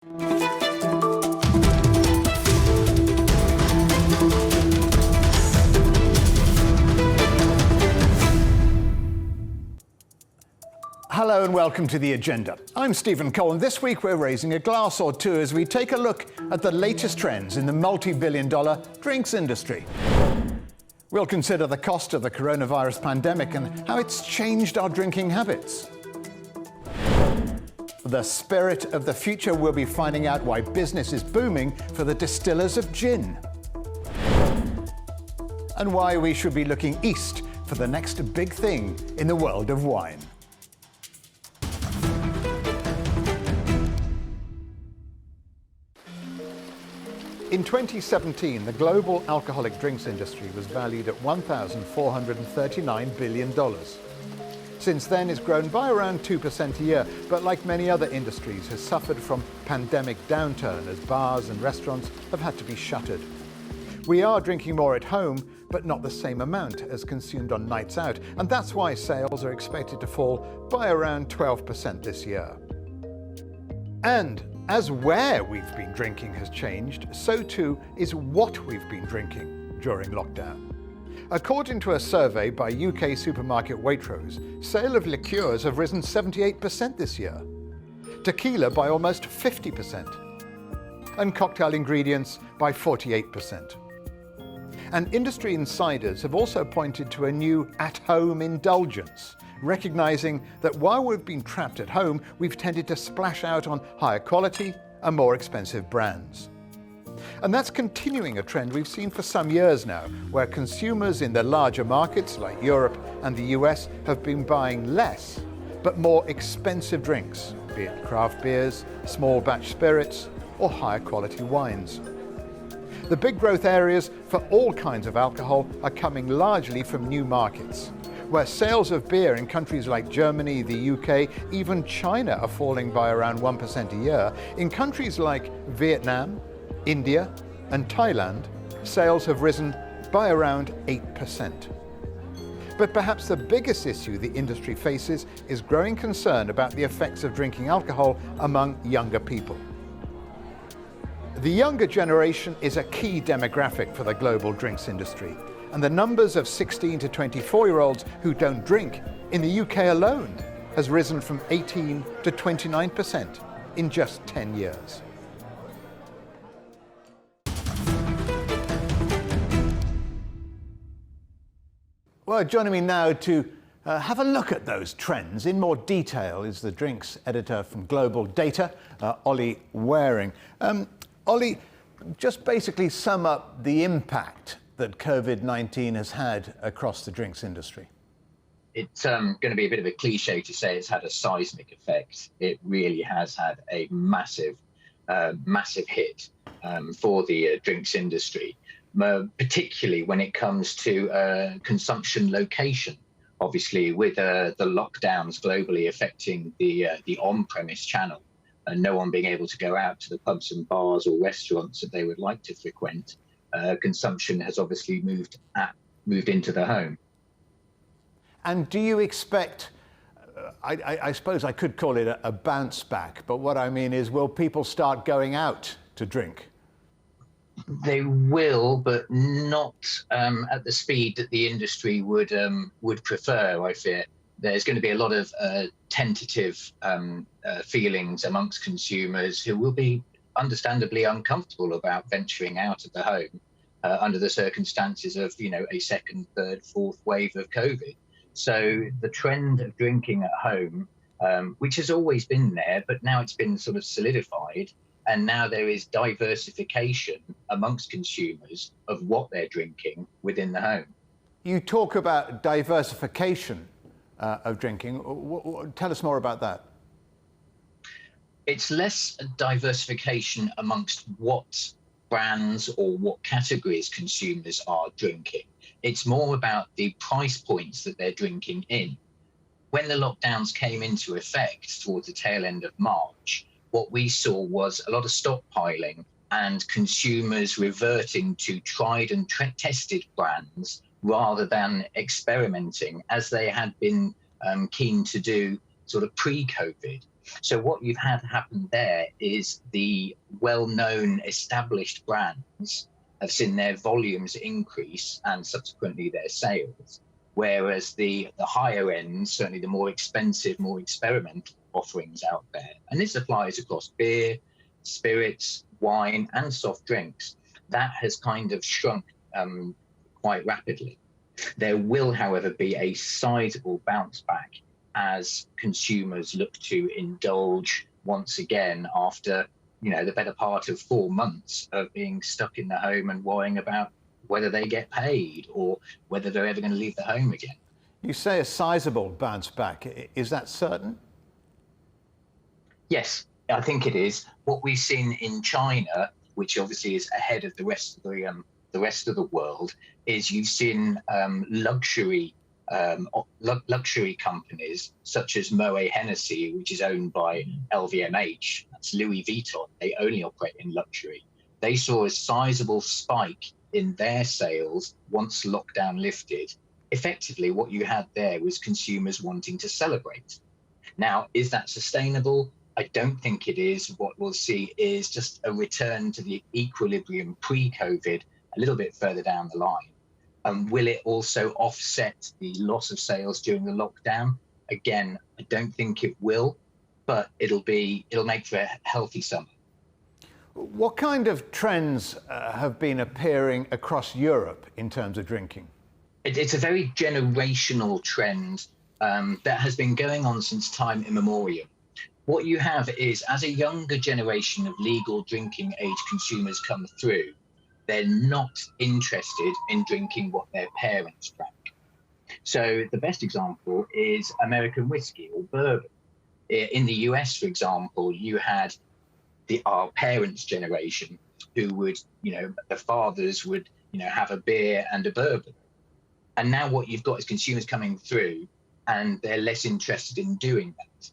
Hello and welcome to The Agenda. I'm Stephen Cole, and this week we're raising a glass or two as we take a look at the latest trends in the multi-billion-dollar drinks industry. We'll consider the cost of the coronavirus pandemic and how it's changed our drinking habits. The spirit of the future, we'll be finding out why business is booming for the distillers of gin. And why we should be looking east for the next big thing in the world of wine. In 2017, the global alcoholic drinks industry was valued at $1,439 billion. Since then, it's grown by around 2% a year, but like many other industries, has suffered from pandemic downturn as bars and restaurants have had to be shuttered. We are drinking more at home, but not the same amount as consumed on nights out, and that's why sales are expected to fall by around 12% this year. And as where we've been drinking has changed, so too is what we've been drinking during lockdown. According to a survey by UK supermarket Waitrose, sale of liqueurs have risen 78% this year, tequila by almost 50%, and cocktail ingredients by 48%. And industry insiders have also pointed to a new at-home indulgence, recognizing that while we've been trapped at home, we've tended to splash out on higher quality and more expensive brands. And that's continuing a trend we've seen for some years now, where consumers in the larger markets like Europe and the US have been buying less, but more expensive drinks, be it craft beers, small batch spirits, or higher quality wines. The big growth areas for all kinds of alcohol are coming largely from new markets, where sales of beer in countries like Germany, the UK, even China are falling by around 1% a year. In countries like Vietnam, India, and Thailand, sales have risen by around 8%. But perhaps the biggest issue the industry faces is growing concern about the effects of drinking alcohol among younger people. The younger generation is a key demographic for the global drinks industry, and the numbers of 16 to 24-year-olds who don't drink in the UK alone has risen from 18 to 29% in just 10 years. Well, joining me now to have a look at those trends in more detail is the drinks editor from Global Data, Olly Wehring. Olly, just basically sum up the impact that COVID-19 has had across the drinks industry. It's going to be a bit of a cliche to say it's had a seismic effect. It really has had a massive hit for the drinks industry, particularly when it comes to consumption location. Obviously, with the lockdowns globally affecting the on-premise channel, and no one being able to go out to the pubs and bars or restaurants that they would like to frequent, consumption has obviously moved into the home. And do you expect, I suppose I could call it a bounce back, but what I mean is, will people start going out to drink? They will, but not at the speed that the industry would prefer, I fear. There's going to be a lot of tentative feelings amongst consumers who will be understandably uncomfortable about venturing out of the home under the circumstances of, a second, third, fourth wave of COVID. So the trend of drinking at home, which has always been there, but now it's been sort of solidified, and now there is diversification amongst consumers of what they're drinking within the home. You talk about diversification of drinking. Tell us more about that. It's less diversification amongst what brands or what categories consumers are drinking. It's more about the price points that they're drinking in. When the lockdowns came into effect towards the tail end of March, what we saw was a lot of stockpiling and consumers reverting to tried and tested brands rather than experimenting as they had been keen to do sort of pre-COVID. So what you've had happen there is the well-known established brands have seen their volumes increase and subsequently their sales, whereas the higher end, certainly the more expensive, more experimental offerings out there, and this applies across beer, spirits, wine, and soft drinks, that has kind of shrunk quite rapidly. There will, however, be a sizable bounce back as consumers look to indulge once again after, the better part of 4 months of being stuck in the home and worrying about whether they get paid or whether they're ever going to leave the home again. You say a sizable bounce back. Is that certain? Yes, I think it is. What we've seen in China, which obviously is ahead of the rest of the world, is you've seen luxury companies such as Moet Hennessy, which is owned by LVMH, that's Louis Vuitton. They only operate in luxury. They saw a sizable spike in their sales once lockdown lifted. Effectively, what you had there was consumers wanting to celebrate. Now, is that sustainable? I don't think it is. What we'll see is just a return to the equilibrium pre-COVID a little bit further down the line. Will it also offset the loss of sales during the lockdown? Again, I don't think it will, but it'll make for a healthy summer. What kind of trends have been appearing across Europe in terms of drinking? It's a very generational trend that has been going on since time immemorial. What you have is, as a younger generation of legal drinking age consumers come through, they're not interested in drinking what their parents drank. So the best example is American whiskey or bourbon. In the US, for example, you had our parents' generation who would, the fathers would, have a beer and a bourbon. And now what you've got is consumers coming through and they're less interested in doing that.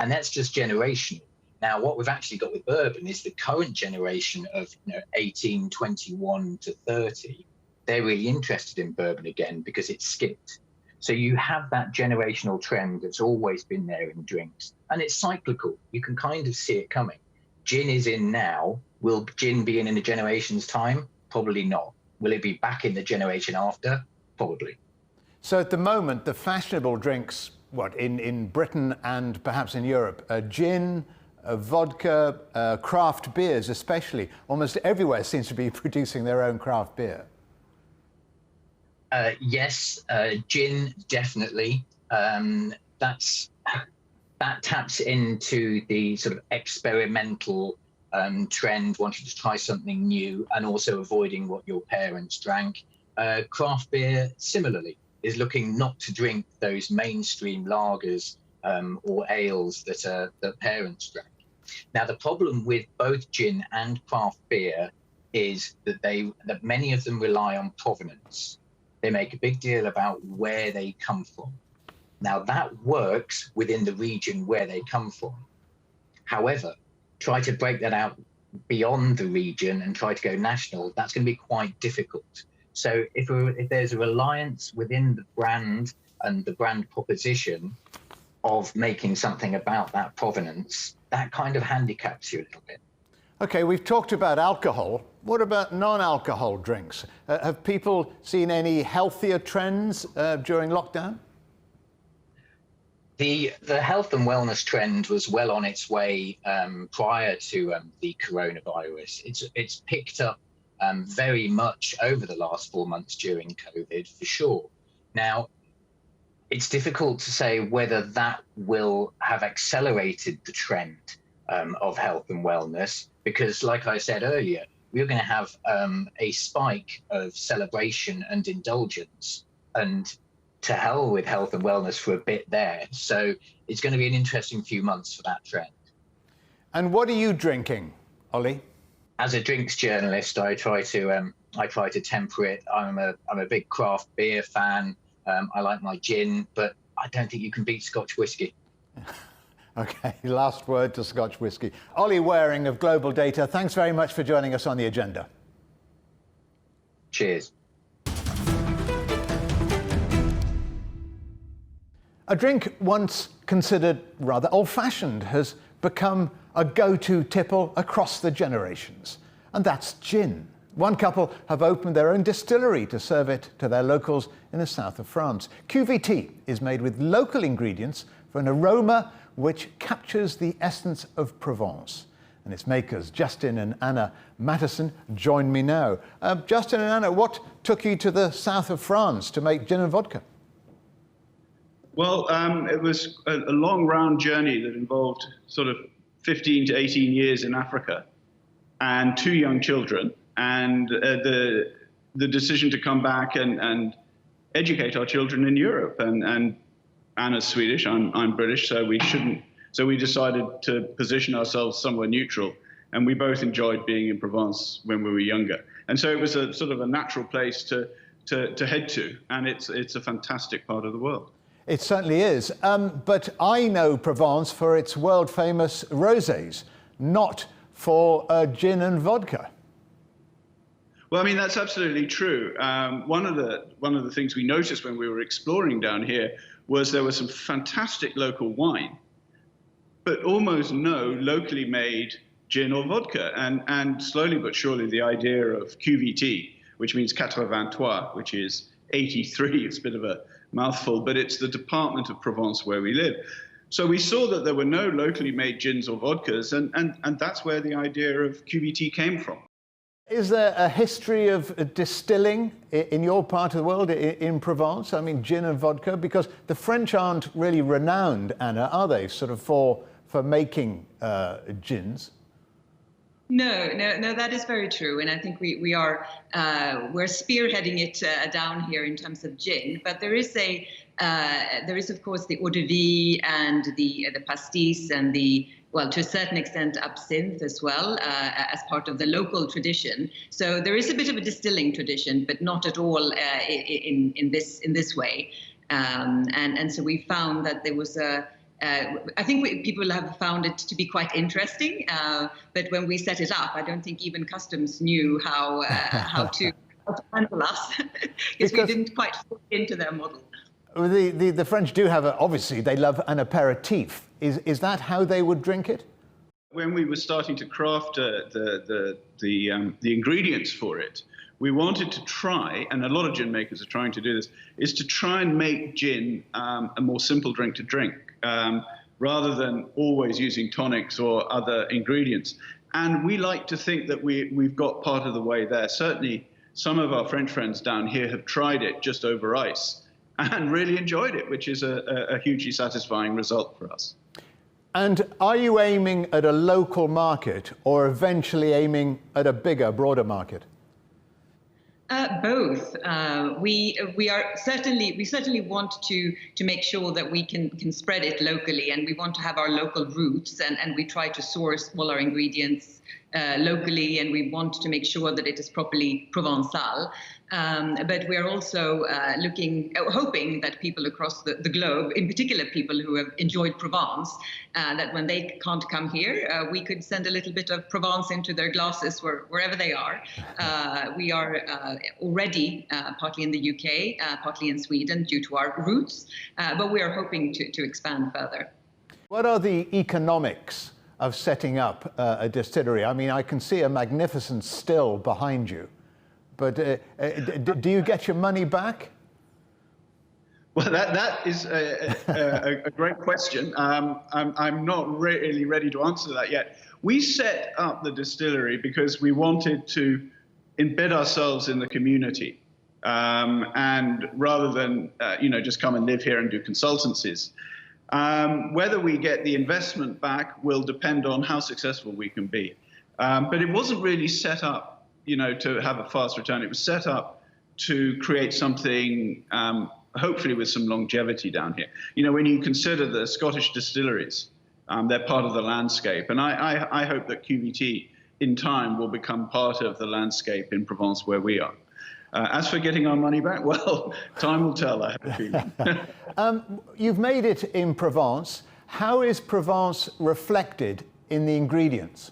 And that's just generational. Now, what we've actually got with bourbon is the current generation of 18, 21 to 30, they're really interested in bourbon again because it's skipped. So you have that generational trend that's always been there in drinks, and it's cyclical. You can kind of see it coming. Gin is in now. Will gin be in a generation's time? Probably not. Will it be back in the generation after? Probably. So at the moment, the fashionable drinks, in Britain and perhaps in Europe, gin, vodka, craft beers especially. Almost everywhere seems to be producing their own craft beer. Yes, gin, definitely. That taps into the sort of experimental trend, wanting to try something new and also avoiding what your parents drank. Craft beer, similarly, is looking not to drink those mainstream lagers or ales that parents drank. Now, the problem with both gin and craft beer is that many of them rely on provenance. They make a big deal about where they come from. Now, that works within the region where they come from. However, try to break that out beyond the region and try to go national, that's going to be quite difficult. So if there's a reliance within the brand and the brand proposition of making something about that provenance, that kind of handicaps you a little bit. Okay, we've talked about alcohol. What about non-alcohol drinks? Have people seen any healthier trends during lockdown? The health and wellness trend was well on its way prior to the coronavirus. It's picked up very much over the last 4 months during COVID, for sure. Now, it's difficult to say whether that will have accelerated the trend of health and wellness, because like I said earlier, we're going to have a spike of celebration and indulgence, and to hell with health and wellness for a bit there. So it's going to be an interesting few months for that trend. And what are you drinking, Olly? As a drinks journalist, I try to temper it. I'm a big craft beer fan. I like my gin, but I don't think you can beat Scotch whisky. Okay, last word to Scotch whisky. Olly Wehring of Global Data, thanks very much for joining us on The Agenda. Cheers. A drink once considered rather old-fashioned has become a go-to tipple across the generations, and that's gin. One couple have opened their own distillery to serve it to their locals in the south of France. QVT is made with local ingredients for an aroma which captures the essence of Provence. And its makers, Justin and Anna Matterson, join me now. Justin and Anna, what took you to the south of France to make gin and vodka? Well, it was a long round journey that involved sort of 15 to 18 years in Africa and 2 young children, and the decision to come back and educate our children in Europe. And Anna's Swedish, I'm British, so we shouldn't. So we decided to position ourselves somewhere neutral, and we both enjoyed being in Provence when we were younger. And so it was a sort of a natural place to head to, and it's a fantastic part of the world. It certainly is. But I know Provence for its world-famous rosés, not for gin and vodka. Well, I mean, that's absolutely true. One of the things we noticed when we were exploring down here was there was some fantastic local wine, but almost no locally made gin or vodka. And slowly but surely the idea of QVT, which means 83, which is 83, it's a bit of a mouthful, but it's the department of Provence where we live. So we saw that there were no locally made gins or vodkas, and that's where the idea of QVT came from. Is there a history of distilling in your part of the world, in Provence? I mean, gin and vodka, because the French aren't really renowned, Anna, are they, sort of for making gins? No, that is very true, and I think we're spearheading it down here in terms of gin. But there is of course the eau de vie and the pastis and to a certain extent absinthe as well as part of the local tradition. So there is a bit of a distilling tradition, but not at all in this way. And so we found that there was I think people have found it to be quite interesting, but when we set it up, I don't think even customs knew how to handle us because we didn't quite fit into their model. The French do have, obviously, they love an aperitif. Is that how they would drink it? When we were starting to craft the ingredients for it, we wanted to try, and a lot of gin makers are trying to do this, is to try and make gin a more simple drink to drink, rather than always using tonics or other ingredients. And we like to think that we've got part of the way there. Certainly, some of our French friends down here have tried it just over ice and really enjoyed it, which is a hugely satisfying result for us. And are you aiming at a local market or eventually aiming at a bigger, broader market? Both. We certainly want to make sure that we can spread it locally, and we want to have our local roots, and we try to source all our ingredients locally, and we want to make sure that it is properly Provençal. But we are also hoping that people across the globe, in particular people who have enjoyed Provence, that when they can't come here, we could send a little bit of Provence into their glasses wherever they are. We are already partly in the UK, partly in Sweden due to our roots, but we are hoping to expand further. What are the economics of setting up a distillery? I mean, I can see a magnificent still behind you. But do you get your money back? Well, that is a great question. I'm not really ready to answer that yet. We set up the distillery because we wanted to embed ourselves in the community, and rather than just come and live here and do consultancies. Whether we get the investment back will depend on how successful we can be. But it wasn't really set up to have a fast return. It was set up to create something, hopefully with some longevity down here. When you consider the Scottish distilleries, they're part of the landscape. And I hope that QVT in time will become part of the landscape in Provence where we are. As for getting our money back, well, time will tell, I have a feeling. You've made it in Provence. How is Provence reflected in the ingredients?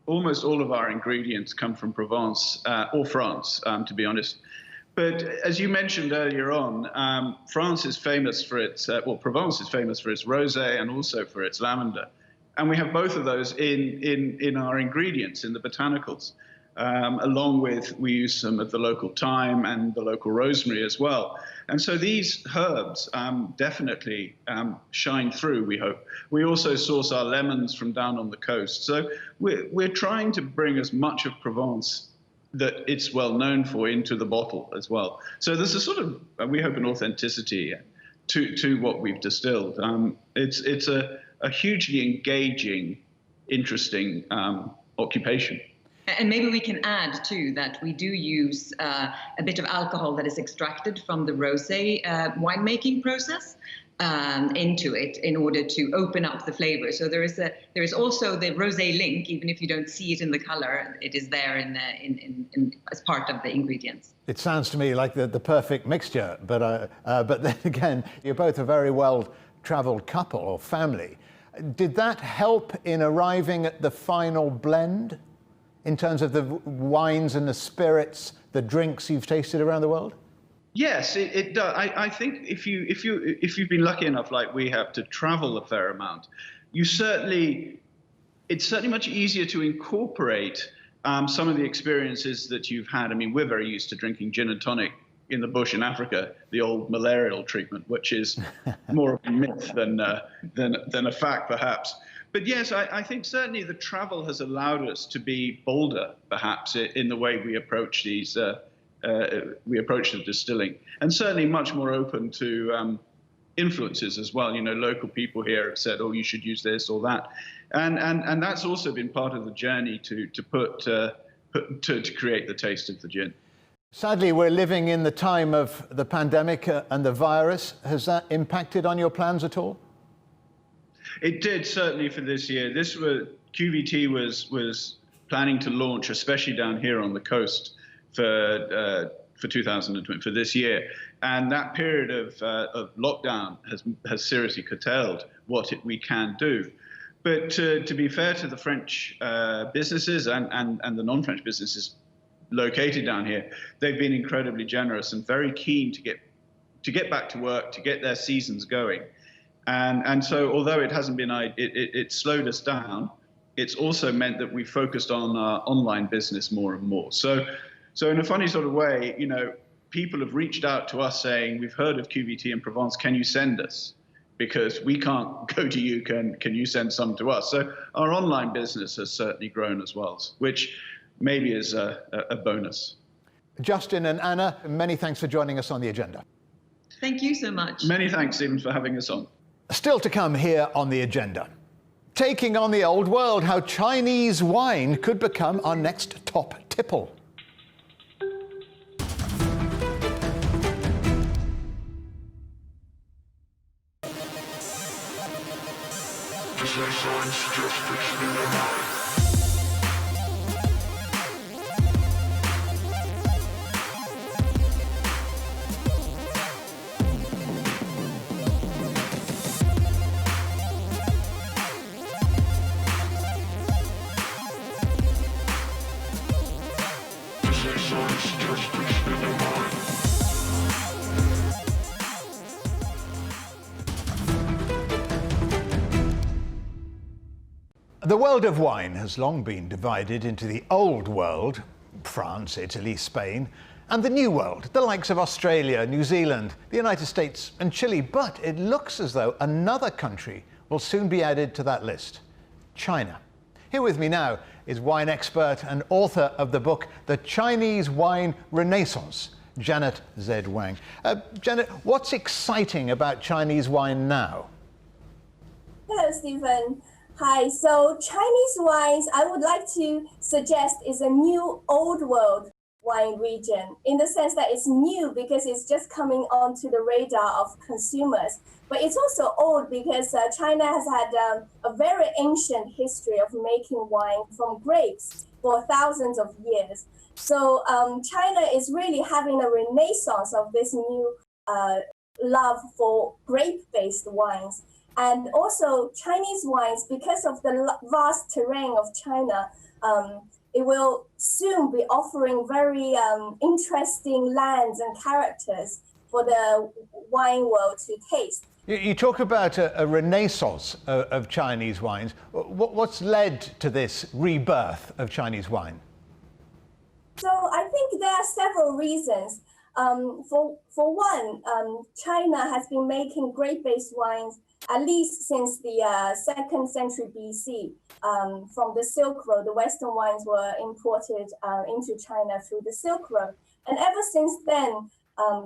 Almost all of our ingredients come from Provence or France, to be honest. But as you mentioned earlier on, France is famous for its, Provence is famous for its rosé and also for its lavender. And we have both of those in our ingredients, in the botanicals. Along with, we use some of the local thyme and the local rosemary as well. And so these herbs definitely shine through, we hope. We also source our lemons from down on the coast. So we're trying to bring as much of Provence that it's well known for into the bottle as well. So there's a sort of, we hope, an authenticity to what we've distilled. It's a hugely engaging, interesting occupation. And maybe we can add, too, that we do use a bit of alcohol that is extracted from the rosé winemaking process into it in order to open up the flavor. So there is also the rosé link, even if you don't see it in the color, it is there in as part of the ingredients. It sounds to me like the perfect mixture, but then again, you're both a very well-traveled couple or family. Did that help in arriving at the final blend in terms of the wines and the spirits, the drinks you've tasted around the world? Yes, it does. I think if you've been lucky enough, like we have, to travel a fair amount, it's certainly much easier to incorporate some of the experiences that you've had. I mean, we're very used to drinking gin and tonic in the bush in Africa, the old malarial treatment, which is more of a myth than a fact, perhaps. But yes, I think certainly the travel has allowed us to be bolder, perhaps, in the way we approach these. We approach the distilling, and certainly much more open to influences as well. You know, local people here have said, "Oh, you should use this or that," and that's also been part of the journey to create the taste of the gin. Sadly, we're living in the time of the pandemic and the virus. Has that impacted on your plans at all? It did, certainly, for this year. QVT was planning to launch, especially down here on the coast, for 2020, for this year, and that period of lockdown has seriously curtailed what we can do. But to be fair to the French businesses and the non-French businesses located down here, they've been incredibly generous and very keen to get back to work, to get their seasons going. And so, although it hasn't been, it slowed us down, it's also meant that we focused on our online business more and more. So in a funny sort of way, you know, people have reached out to us saying, "We've heard of QVT in Provence, can you send us? Because we can't go to you, can you send some to us?" So our online business has certainly grown as well, which maybe is a bonus. Justin and Anna, many thanks for joining us on the agenda. Thank you so much. Many thanks, Stephen, for having us on. Still to come here on the agenda. Taking on the old world, how Chinese wine could become our next top tipple. The world of wine has long been divided into the old world, France, Italy, Spain, and the new world, the likes of Australia, New Zealand, the United States and Chile. But it looks as though another country will soon be added to that list, China. Here with me now is wine expert and author of the book, The Chinese Wine Renaissance, Janet Z Wang. Janet, what's exciting about Chinese wine now? Hello, Stephen. Hi, so Chinese wines, I would like to suggest, is a new old world wine region, in the sense that it's new because it's just coming onto the radar of consumers. But it's also old because China has had a very ancient history of making wine from grapes for thousands of years. So China is really having a renaissance of this new love for grape-based wines. And also Chinese wines, because of the vast terrain of China, it will soon be offering very interesting lands and characters for the wine world to taste. You talk about a renaissance of Chinese wines. What's led to this rebirth of Chinese wine? So I think there are several reasons. For one, China has been making grape-based wines at least since the 2nd century BC. From the Silk Road, the Western wines were imported into China through the Silk Road. And ever since then,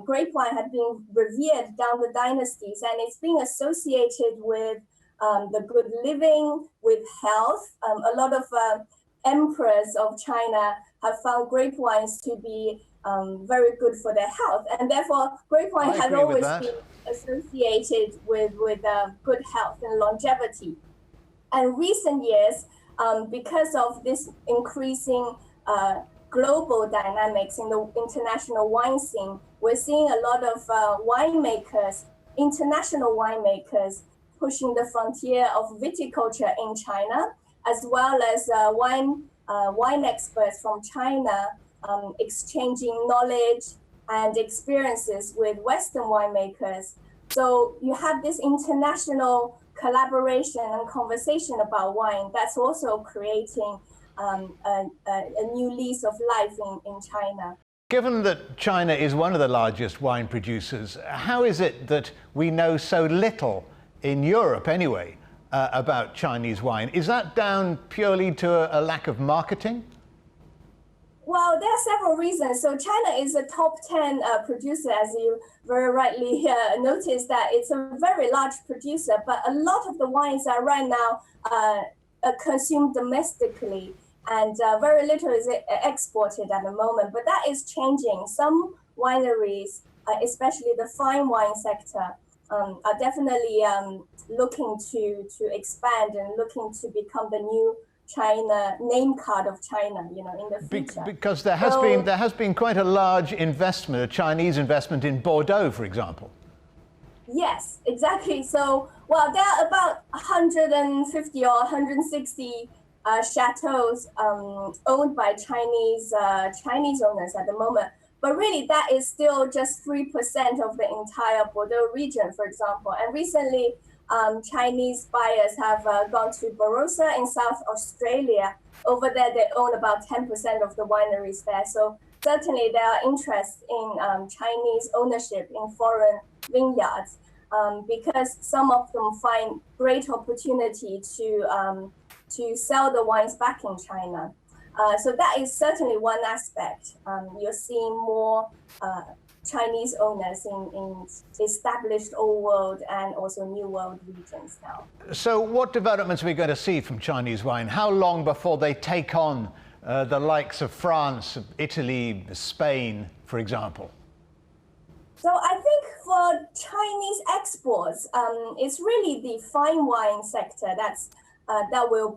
grape wine had been revered down the dynasties, and it's being associated with the good living, with health. A lot of emperors of China have found grape wines to be very good for their health, and therefore grape wine has always been associated with good health and longevity. And recent years, because of this increasing global dynamics in the international wine scene, we're seeing a lot of winemakers, international winemakers, pushing the frontier of viticulture in China, as well as wine experts from China exchanging knowledge and experiences with Western winemakers. So you have this international collaboration and conversation about wine that's also creating a new lease of life in China. Given that China is one of the largest wine producers, how is it that we know so little, in Europe anyway, about Chinese wine? Is that down purely to a lack of marketing? Well, there are several reasons. So China is a top 10 producer, as you very rightly noticed, that it's a very large producer, but a lot of the wines are right now consumed domestically, and very little is exported at the moment. But that is changing. Some wineries, especially the fine wine sector, are definitely looking to expand and looking to become the new China name card of China, in the future. Because there has been quite a large investment, a Chinese investment in Bordeaux, for example. Yes, exactly. So, well, there are about 150 or 160 chateaus owned by Chinese owners at the moment. But really, that is still just 3% of the entire Bordeaux region, for example. And recently, Chinese buyers have gone to Barossa in South Australia. Over there, they own about 10% of the wineries there. So certainly there are interest in Chinese ownership in foreign vineyards because some of them find great opportunity to sell the wines back in China. So that is certainly one aspect. You're seeing more Chinese owners in established old world and also new world regions now. So what developments are we going to see from Chinese wine? How long before they take on the likes of France, Italy, Spain, for example? So I think for Chinese exports, it's really the fine wine sector that will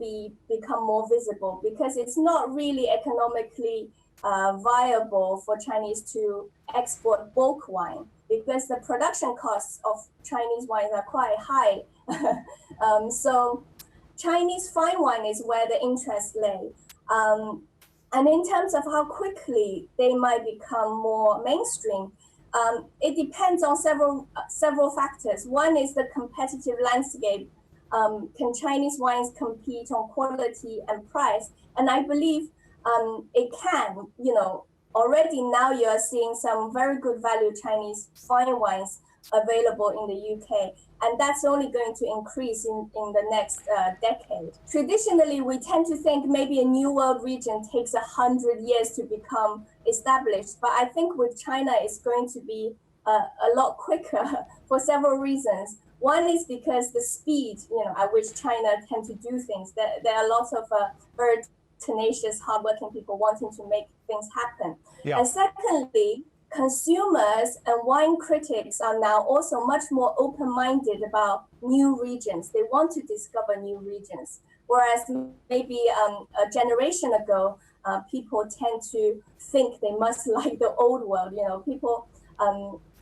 become more visible, because it's not really economically viable for Chinese to export bulk wine, because the production costs of Chinese wines are quite high. So Chinese fine wine is where the interest lay. And in terms of how quickly they might become more mainstream, it depends on several factors. One is the competitive landscape. Can Chinese wines compete on quality and price? And I believe it can. Already now you are seeing some very good value Chinese fine wines available in the UK, and that's only going to increase in the next decade. Traditionally, we tend to think maybe a new world region takes 100 years to become established, but I think with China it's going to be a lot quicker for several reasons. One is because the speed, at which China tend to do things. There are lots of very tenacious, hardworking people wanting to make things happen. Yeah. And secondly, consumers and wine critics are now also much more open-minded about new regions. They want to discover new regions. Whereas maybe a generation ago, people tend to think they must like the old world. People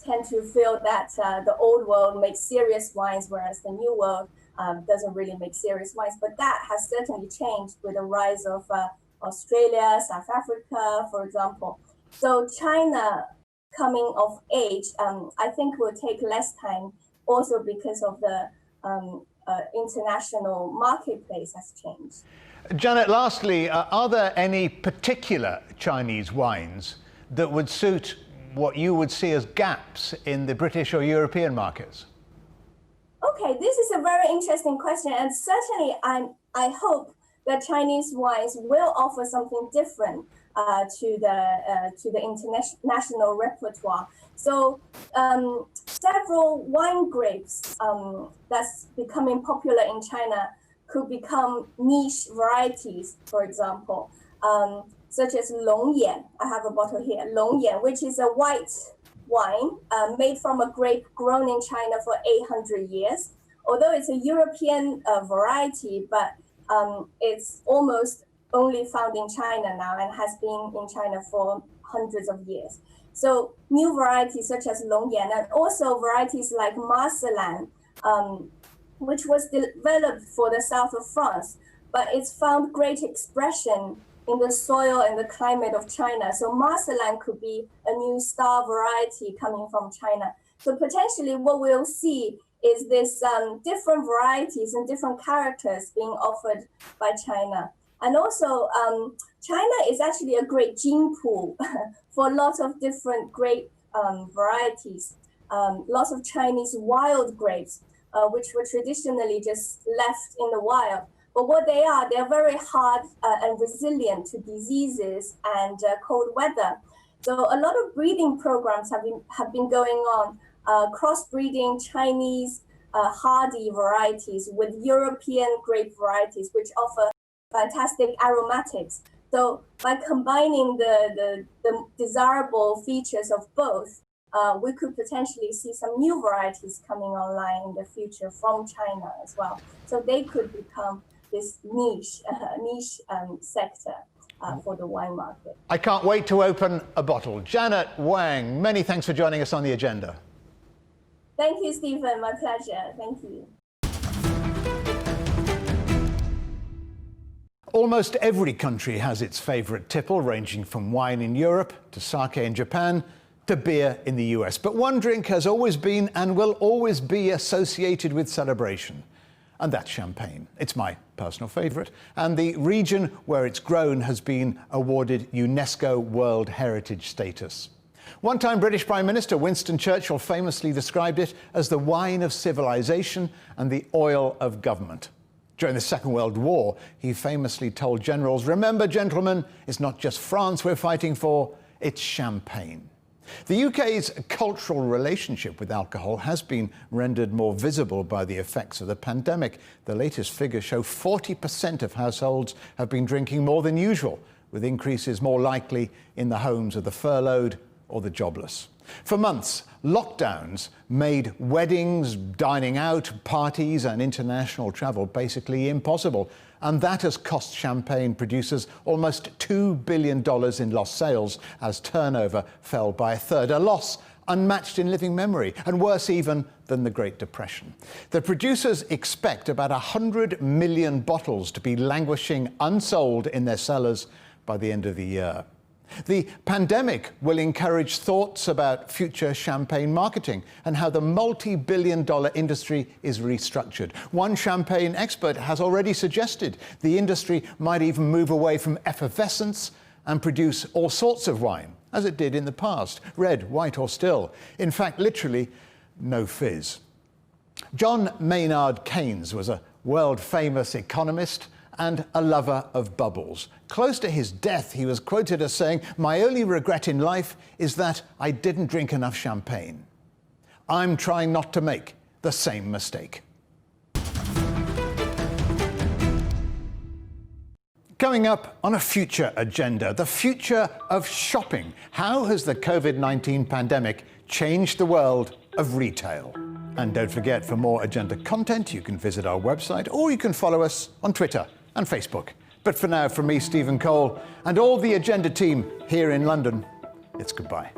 tend to feel that the old world makes serious wines, whereas the new world doesn't really make serious wines. But that has certainly changed with the rise of Australia, South Africa, for example. So China coming of age, I think will take less time also because of the international marketplace has changed. Janet, lastly, are there any particular Chinese wines that would suit what you would see as gaps in the British or European markets? Okay, this is a very interesting question, and certainly I hope that Chinese wines will offer something different to the international repertoire. So several wine grapes that's becoming popular in China could become niche varieties, for example, such as Longyan. I have a bottle here, Longyan, which is a white wine made from a grape grown in China for 800 years. Although it's a European variety, but it's almost only found in China now and has been in China for hundreds of years. So new varieties such as Longyan and also varieties like Marcelin, which was developed for the south of France, but it's found great expression in the soil and the climate of China. So Marcelin could be a new star variety coming from China. So potentially what we'll see is this different varieties and different characters being offered by China. And also, China is actually a great gene pool for lots of different grape varieties, lots of Chinese wild grapes, which were traditionally just left in the wild. But what they're very hard and resilient to diseases and cold weather. So a lot of breeding programs have been going on, crossbreeding Chinese hardy varieties with European grape varieties, which offer fantastic aromatics. So by combining the desirable features of both, we could potentially see some new varieties coming online in the future from China as well. So they could become this niche sector for the wine market. I can't wait to open a bottle. Janet Wang, many thanks for joining us on The Agenda. Thank you, Stephen. My pleasure. Thank you. Almost every country has its favourite tipple, ranging from wine in Europe to sake in Japan to beer in the US. But one drink has always been and will always be associated with celebration, and that's champagne. It's my personal favourite, and the region where it's grown has been awarded UNESCO World Heritage status. One-time British Prime Minister Winston Churchill famously described it as the wine of civilization and the oil of government. During the Second World War, he famously told generals, "Remember, gentlemen, it's not just France we're fighting for, it's champagne." The UK's cultural relationship with alcohol has been rendered more visible by the effects of the pandemic. The latest figures show 40% of households have been drinking more than usual, with increases more likely in the homes of the furloughed or the jobless. For months, lockdowns made weddings, dining out, parties and international travel basically impossible. And that has cost champagne producers almost $2 billion in lost sales as turnover fell by a third, a loss unmatched in living memory and worse even than the Great Depression. The producers expect about 100 million bottles to be languishing unsold in their cellars by the end of the year. The pandemic will encourage thoughts about future champagne marketing and how the multi-billion-dollar industry is restructured. One champagne expert has already suggested the industry might even move away from effervescence and produce all sorts of wine, as it did in the past, red, white or still. In fact, literally, no fizz. John Maynard Keynes was a world-famous economist and a lover of bubbles. Close to his death, he was quoted as saying, "My only regret in life is that I didn't drink enough champagne. I'm trying not to make the same mistake." Coming up on a future agenda, the future of shopping. How has the COVID-19 pandemic changed the world of retail? And don't forget, for more agenda content, you can visit our website or you can follow us on Twitter and Facebook. But for now, from me, Stephen Cole, and all the Agenda team here in London, it's goodbye.